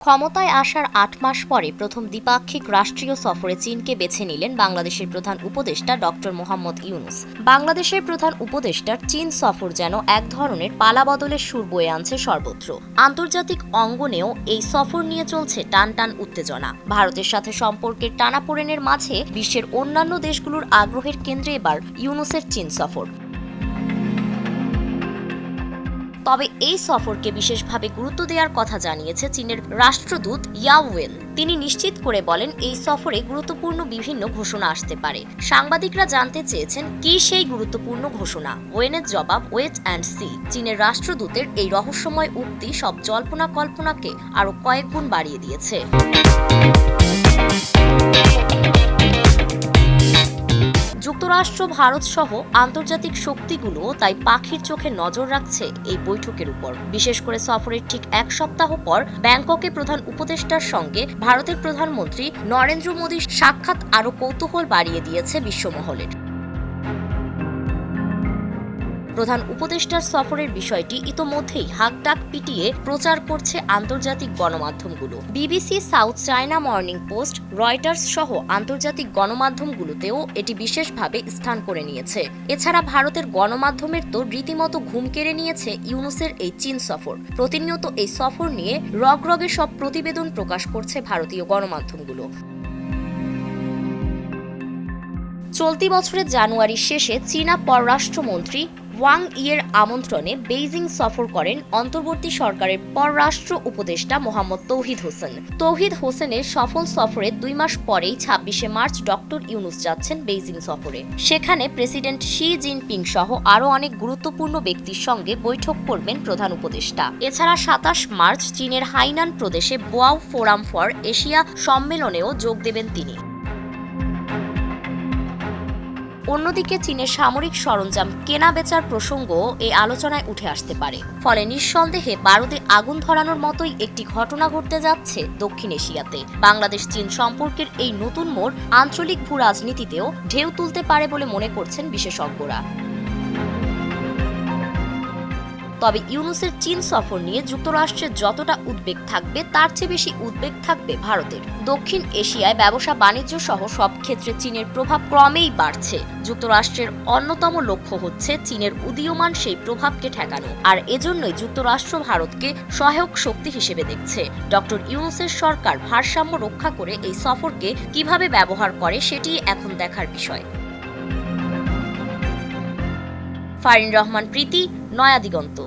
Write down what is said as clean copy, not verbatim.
ক্ষমতায় আসার ৮ মাস পরে প্রথম দ্বিপাক্ষিক রাষ্ট্রীয় সফরে চীনকে বেছে নিলেন বাংলাদেশের প্রধান উপদেষ্টা ডক্টর মোহাম্মদ ইউনূস। বাংলাদেশের প্রধান উপদেষ্টার চীন সফর যেন এক ধরনের পালাবদলের সুর বয়ে আনছে সর্বত্র। আন্তর্জাতিক অঙ্গনেও এই সফর নিয়ে চলছে টান টান উত্তেজনা। ভারতের সাথে সম্পর্কের টানাপোড়েনের মাঝে বিশ্বের অন্যান্য দেশগুলোর আগ্রহের কেন্দ্রে এবার ইউনূসের চীন সফর। তবে এই সফরকে বিশেষভাবে গুরুত্ব দেওয়ার কথা জানিয়েছে চীনের রাষ্ট্রদূত ইয়াও ওয়েন। তিনি নিশ্চিত করে বলেন, এই সফরে গুরুত্বপূর্ণ বিভিন্ন ঘোষণা আসতে পারে। সাংবাদিকরা জানতে চেয়েছেন কি সেই গুরুত্বপূর্ণ ঘোষণা। ওয়েনের জবাব, ওয়েট অ্যান্ড সি। চীনের রাষ্ট্রদূতের এই রহস্যময় উক্তি সব জল্পনা কল্পনাকে আরো কয়েক গুণ বাড়িয়ে দিয়েছে। যুক্তরাষ্ট্র, ভারত সহ আন্তর্জাতিক শক্তিগুলো তাই পাখির চোখে নজর রাখছে এই বৈঠকের উপর। বিশেষ করে সফরের ঠিক এক সপ্তাহ পর ব্যাংককে প্রধান উপদেষ্টার সঙ্গে ভারতের প্রধানমন্ত্রী নরেন্দ্র মোদীর সাক্ষাৎ আরও কৌতূহল বাড়িয়ে দিয়েছে বিশ্বমহলের। প্রধান উপদেষ্টার সফরের বিষয়টি ইতোমধ্যেই হাকডাক পিটিয়ে প্রচার করছে আন্তর্জাতিক গণমাধ্যমগুলো। BBC, South China Morning Post, Reuters সহ আন্তর্জাতিক গণমাধ্যমগুলোতেও এটি বিশেষভাবে স্থান করে নিয়েছে। এছাড়া ভারতের গণমাধ্যমের তো রীতিমতো ঘুম কেড়ে নিয়েছে ইউনূসের এই চীন সফর। প্রতিনিয়ত এই সফর নিয়ে রগরগে সব প্রতিবেদন প্রকাশ করছে ভারতীয় গণমাধ্যমগুলো। চলতি বছরের জানুয়ারির শেষে চীনা পররাষ্ট্রমন্ত্রী ওয়াং ইয়ের আমন্ত্রণে বেইজিং সফর করেন অন্তর্বর্তী সরকারের পররাষ্ট্র উপদেষ্টা মোহাম্মদ তৌহিদ হোসেন। তৌহিদ হোসেনের সফল সফরের 2 মাস পরেই 26শে মার্চ ডক্টর ইউনূস যাচ্ছেন বেইজিং সফরে। সেখানে প্রেসিডেন্ট শি জিনপিং সহ আরও অনেক গুরুত্বপূর্ণ ব্যক্তির সঙ্গে বৈঠক করবেন প্রধান উপদেষ্টা। এছাড়া 27 মার্চ চীনের হাইনান প্রদেশে বোয়াও ফোরাম ফর এশিয়া সম্মেলনেও যোগ দেবেন তিনি। অন্যদিকে চীনের সামরিক সরঞ্জাম কেনা বেচার প্রসঙ্গও এই আলোচনায় উঠে আসতে পারে। ফলে নিঃসন্দেহে বারুদে আগুন ধরানোর মতোই একটি ঘটনা ঘটতে যাচ্ছে দক্ষিণ এশিয়াতে। বাংলাদেশ চীন সম্পর্কের এই নতুন মোড় আঞ্চলিক ভূ রাজনীতিতেও ঢেউ তুলতে পারে বলে মনে করছেন বিশেষজ্ঞরা। তবে ইউনূসের চীন সফর নিয়ে যুক্তরাষ্ট্রের যতটা উদ্বেগ থাকবে তার চেয়ে বেশি উদ্বেগ থাকবে ভারতের। দক্ষিণ এশিয়ায় ব্যবসা বাণিজ্য সহ সব ক্ষেত্রে চীনের প্রভাব ক্রমেই বাড়ছে। যুক্তরাষ্ট্রের অন্যতম লক্ষ্য হচ্ছে চীনের উদীয়মান সেই প্রভাবকে ঠেকানো। আর এজন্যই যুক্তরাষ্ট্র ভারতকে সহায়ক শক্তি হিসেবে দেখছে। ডক্টর ইউনূসের সরকার ভারসাম্য রক্ষা করে এই সফরকে কিভাবে ব্যবহার করে সেটি এখন দেখার বিষয়। ফারিন রহমান প্রীতি, নয়া দিগন্ত।